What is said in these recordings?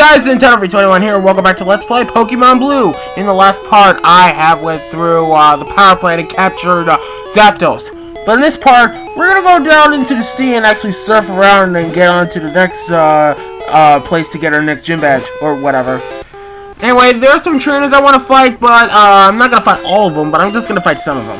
guys, Nintendo21 here. Welcome back to Let's Play Pokemon Blue. In the last part, I went through the power plant and captured Zapdos. But in this part, we're gonna go down into the sea and actually surf around and get on to the next place to get our next gym badge or whatever. Anyway, there are some trainers I want to fight, but I'm not gonna fight all of them. But I'm just gonna fight some of them.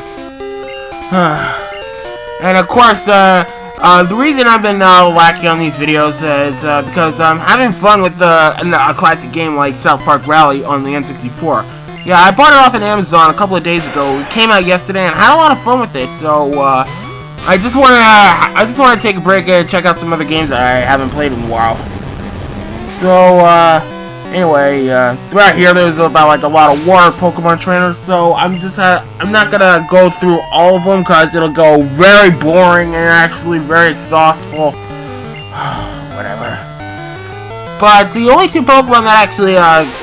And of course, the reason I've been lacking on these videos is because I'm having fun with a classic game like South Park Rally on the N64. Yeah, I bought it off on Amazon a couple of days ago. It came out yesterday, and I had a lot of fun with it. So I just want to take a break and check out some other games that I haven't played in a while. So anyway, throughout here there's about like a lot of water Pokemon trainers. So I'm not gonna go through all of them because it'll go very boring and actually very exhaustful. Whatever. But the only two Pokemon that actually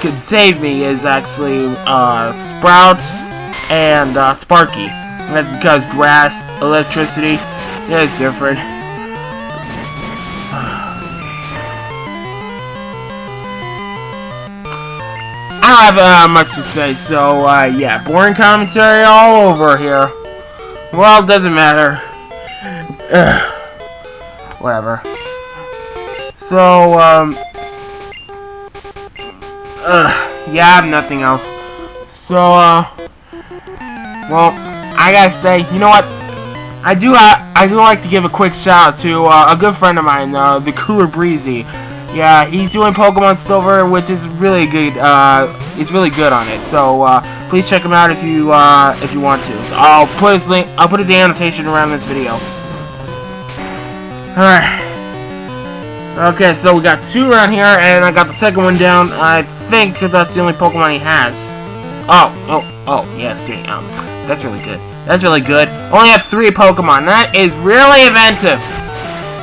could save me is actually Sprouts and Sparky. And that's because grass, electricity, it's different. I don't have much to say, so yeah, boring commentary all over here. Well, it doesn't matter. Whatever. So, yeah, I have nothing else. So, well, I gotta say, you know what? I do like to give a quick shout out to a good friend of mine, the Cooler Breezy. Yeah, he's doing Pokemon Silver, which is really good. He's really good on it. So please check him out if you want to. So I'll put his link. I'll put the annotation around this video. All right. Okay, so we got two around here, and I got the second one down. I think that's the only Pokemon he has. Oh, yes, okay, that's really good. That's really good. Only have 3 Pokemon. That is really inventive.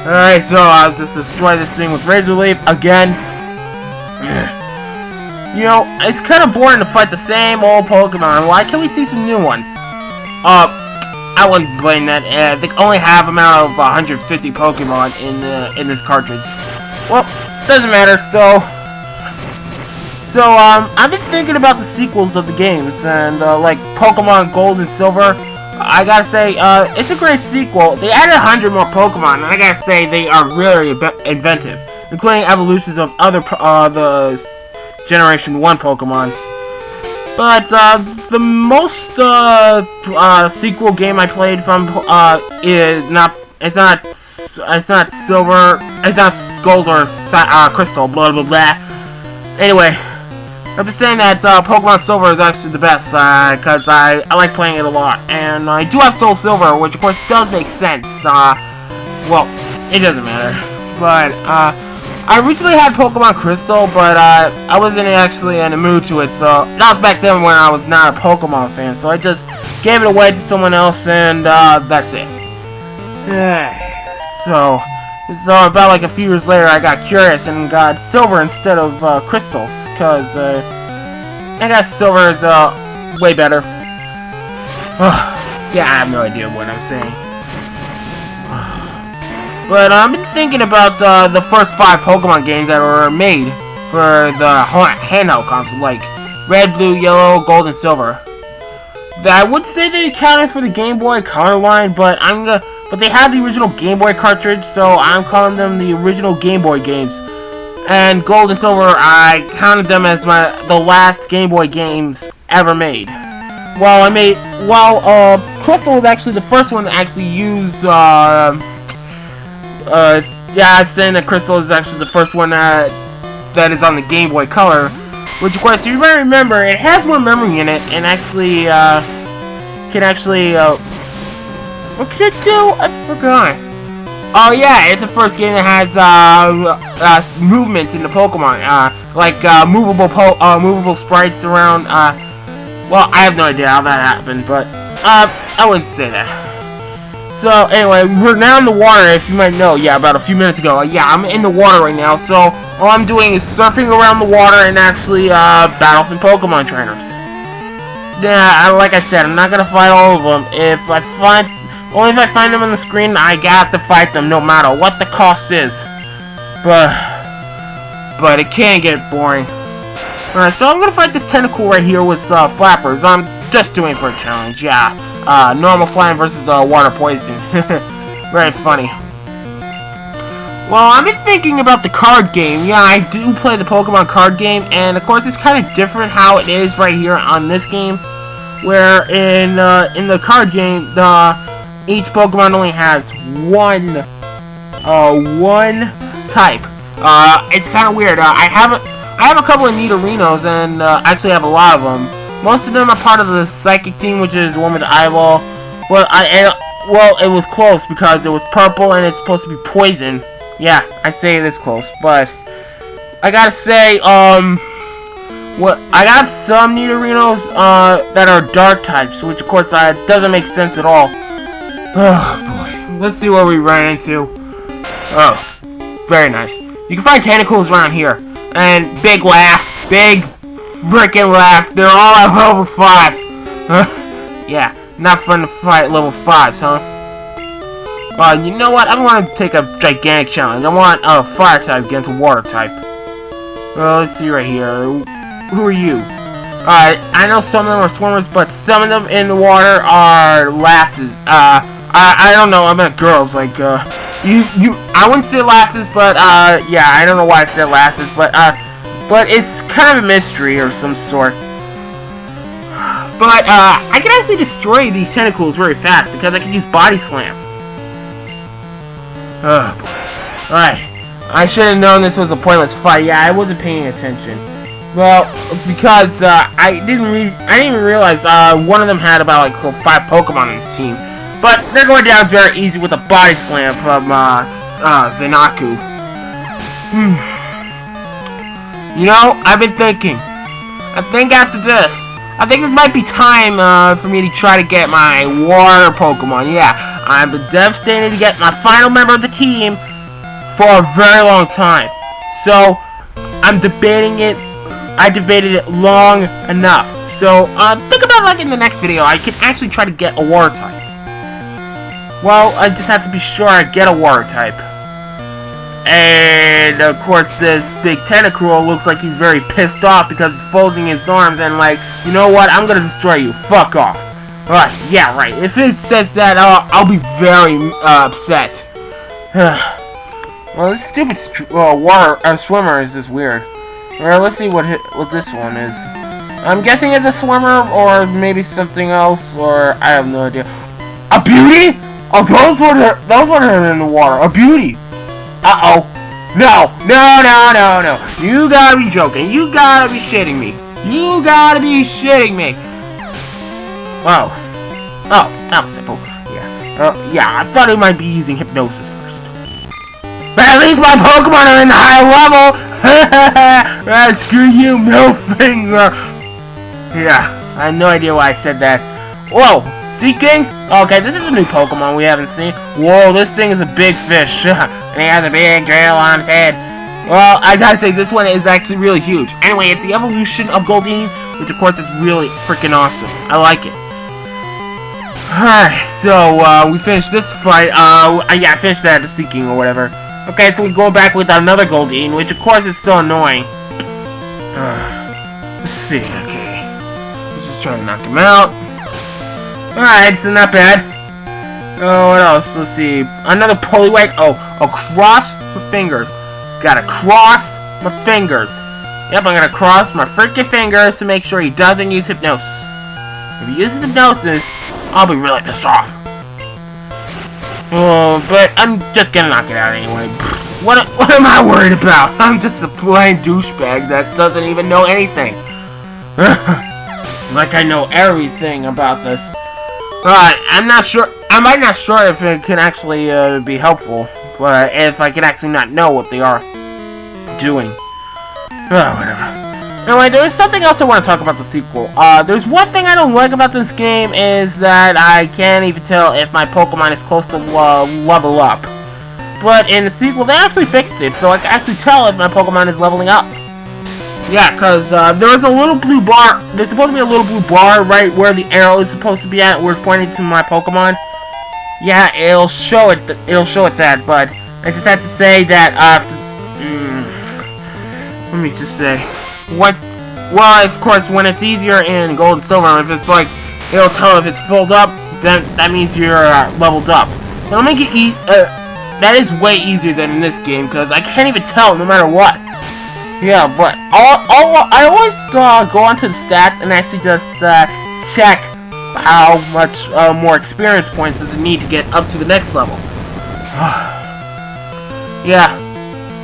Alright, so I'll just destroy this thing with Razor Leaf again. You know, it's kind of boring to fight the same old Pokemon. Why can't we see some new ones? I wouldn't blame that. They only have them out of 150 Pokemon in this cartridge. Well, doesn't matter. So I've been thinking about the sequels of the games, and like Pokemon Gold and Silver. I gotta say, it's a great sequel. They added 100 more Pokemon, and I gotta say, they are really inventive, including evolutions of other, the Generation 1 Pokemon. But, the most, sequel game I played from, it's not Silver, it's not Gold or, Crystal, blah blah blah. Anyway, I'm just saying that Pokemon Silver is actually the best, because I like playing it a lot. And I do have Soul Silver, which of course does make sense. Well, it doesn't matter. But, I originally had Pokemon Crystal, but I wasn't actually in the mood to it. So, that was back then when I was not a Pokemon fan. So I just gave it away to someone else, and that's it. So about like a few years later, I got curious and got Silver instead of Crystal. Because, I guess Silver is, way better. Yeah, I have no idea what I'm saying. But, I've been thinking about, the first 5 Pokemon games that were made for the handheld console, like Red, Blue, Yellow, Gold, and Silver. I would say they accounted for the Game Boy Color line, but but they had the original Game Boy cartridge, so I'm calling them the original Game Boy games. And Gold and Silver, I counted them as the last Game Boy games ever made. Crystal was actually the first one to actually use, yeah, I'm saying that Crystal is actually the first one that is on the Game Boy Color, which of course, you might remember, it has more memory in it, and actually, what can it do? I forgot. Oh yeah, it's the first game that has movement in the Pokemon, like movable sprites around. Well, I have no idea how that happened, but I wouldn't say that. So anyway, we're now in the water. If you might know, yeah, about a few minutes ago. Yeah, I'm in the water right now. So all I'm doing is surfing around the water and actually battle some Pokemon trainers. Yeah, like I said, I'm not gonna fight all of them. Only if I find them on the screen, I got to fight them no matter what the cost is. But but it can get boring. Alright, so I'm gonna fight this tentacle right here with flappers. I'm just doing it for a challenge, yeah. Normal flying versus water poison. Very funny. Well, I've been thinking about the card game. Yeah, I do play the Pokemon card game, and of course it's kind of different how it is right here on this game. Where in the card game, each Pokemon only has one type. It's kind of weird. I have a couple of Nidorinos, and actually I have a lot of them. Most of them are part of the Psychic team, which is the one with the eyeball. Well, it was close because it was purple and it's supposed to be poison. Yeah, I say it is close, but I gotta say, I got some Nidorinos that are dark types, which of course doesn't make sense at all. Oh boy, let's see what we run into. Oh, very nice. You can find tentacles around here, and big laugh, big freaking laugh. They're all at level 5. Yeah, not fun to fight level 5s, huh? You know what? I don't want to take a gigantic challenge. I want a fire type against a water type. Well, let's see right here. Who are you? I know some of them are swimmers, but some of them in the water are lasses. I don't know. I meant girls. Like, I wouldn't say lasses, but yeah, I don't know why I said lasses, but it's kind of a mystery or some sort. But I can actually destroy these tentacles very fast because I can use Body Slam. Oh boy. Alright. I should have known this was a pointless fight. Yeah, I wasn't paying attention. Well, because I didn't even realize one of them had about like 5 Pokemon on his team. But they're going down very easy with a Body Slam from Zenaku. You know, I've been thinking. I think after this, I think it might be time for me to try to get my water Pokemon. Yeah, I've been devastated to get my final member of the team for a very long time. So, I'm debating it. I debated it long enough. So, think about like in the next video, I can actually try to get a water type. Well, I just have to be sure I get a water type. And, of course, this big tentacle looks like he's very pissed off because he's folding his arms and like, you know what, I'm gonna destroy you. Fuck off. Alright, yeah, right. If it says that, I'll be very upset. Well, this stupid swimmer is just weird. Alright, let's see what this one is. I'm guessing it's a swimmer, or maybe something else, or I have no idea. A beauty? Oh, those one are in the water. A beauty. Uh-oh. No. You gotta be joking. You gotta be shitting me. You gotta be shitting me. Wow. Oh, that was simple. Yeah. Yeah, I thought it might be using hypnosis first. But at least my Pokemon are in the high level. Screw you, Millfinger. Yeah, I had no idea why I said that. Whoa, Seeking? Okay, this is a new Pokemon we haven't seen. Whoa, this thing is a big fish. And he has a big trail on his head. Well, I gotta say, this one is actually really huge. Anyway, it's the evolution of Goldeen, which of course is really freaking awesome. I like it. Alright, so, we finished this fight. Yeah, I finished that, the Seeking or whatever. Okay, so we go back with another Goldeen, which of course is so annoying. Let's see, okay. Let's just try to knock him out. Alright, so not bad. Oh, what else? Let's see. Another Poliwag. Oh, cross my fingers. Gotta cross my fingers. Yep, I'm gonna cross my freaking fingers to make sure he doesn't use hypnosis. If he uses hypnosis, I'll be really pissed off. Oh, but I'm just gonna knock it out anyway. What am I worried about? I'm just a plain douchebag that doesn't even know anything. Like I know everything about this. I'm not sure. I might not sure if it can actually be helpful, but if I can actually not know what they are doing. Whatever. Anyway, there's something else I want to talk about the sequel. There's one thing I don't like about this game is that I can't even tell if my Pokemon is close to level up. But in the sequel, they actually fixed it, so I can actually tell if my Pokemon is leveling up. Yeah, because there's a little blue bar. There's supposed to be a little blue bar right where the arrow is supposed to be at, where it's pointing to my Pokemon. Yeah, it'll show it. It'll show it that, but I just have to say that let me just say, well, of course, when it's easier in Gold and Silver, if it's like, it'll tell if it's filled up, then that means you're leveled up. It'll make it that is way easier than in this game, because I can't even tell no matter what. Yeah, but I always go onto the stats and actually just check how much more experience points does it need to get up to the next level. Yeah,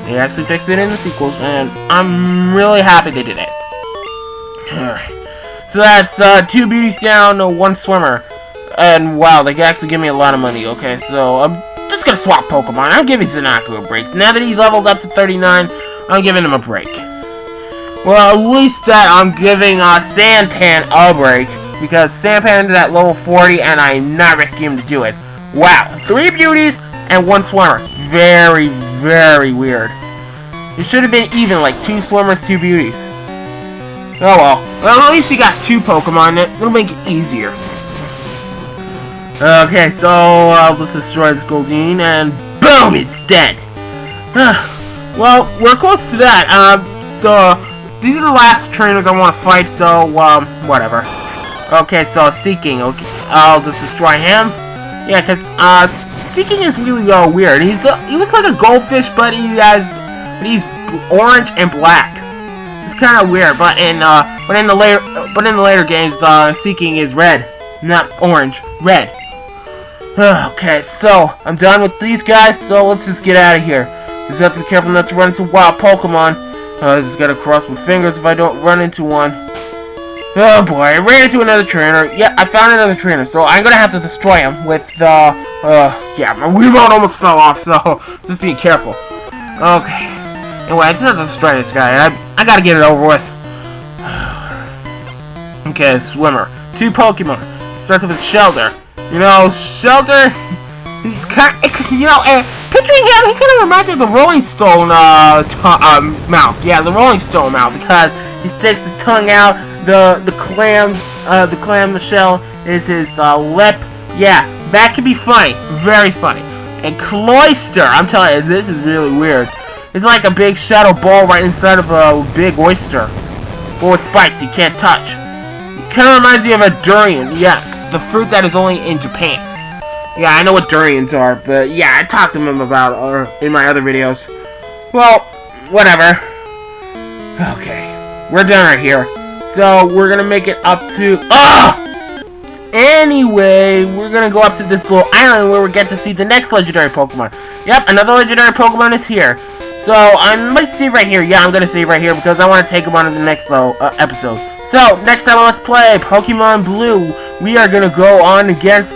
they actually fixed it in the sequels, and I'm really happy they did it. Alright, so that's 2 beauties down, 1 swimmer. And wow, they can actually give me a lot of money. Okay, so I'm just gonna swap Pokemon. I'm giving Zanaku a break. Now that he's leveled up to 39, I'm giving him a break. Well, at least that I'm giving Sandpan a break, because Sandpan is at level 40 and I'm not risking him to do it. Wow, 3 beauties and 1 swimmer. Very, very weird. It should have been even, like 2 swimmers, 2 beauties. Oh well. Well, at least he got 2 Pokemon. It'll make it easier. Okay, so let's destroy this Goldeen, and boom, it's dead. Well, we're close to that. These are the last trainers I want to fight, so whatever. Okay, so Seeking. Okay, I'll just destroy him. Yeah, cause Seeking is really weird. He looks like a goldfish, but he's orange and black. It's kind of weird, but in the later games, Seeking is red, not orange, red. Okay, so I'm done with these guys, so let's just get out of here. Just have to be careful not to run into wild Pokemon. Just gotta cross my fingers if I don't run into one. Oh boy, I ran into another trainer. Yeah, I found another trainer, so I'm gonna have to destroy him with yeah, my Wiimote almost fell off, so just being careful. Okay. Anyway, I just have to destroy this guy. I gotta get it over with. Okay, swimmer. 2 Pokemon. Starts with Shelter. You know, Shelter, he's kind of, picturing him, he kind of reminds me of the Rolling Stone, mouth. Yeah, the Rolling Stone mouth, because he sticks his tongue out, the clam shell is his, lip. Yeah, that could be funny. Very funny. And Cloyster, I'm telling you, this is really weird. It's like a big shadow ball right inside of a big oyster. But with spikes you can't touch. It kind of reminds me of a durian, yeah. The fruit that is only in Japan. Yeah, I know what durians are, but yeah, I talked to him about in my other videos. Well, whatever. Okay, we're done right here. So we're gonna make it up to anyway, we're gonna go up to this little island where we get to see the next legendary Pokemon. Yep, another legendary Pokemon is here. So I might save right here. Yeah, I'm gonna save right here because I want to take him on in the next episode. So next time on Let's Play Pokemon Blue, we are gonna go on against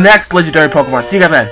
next legendary Pokemon. See you guys then.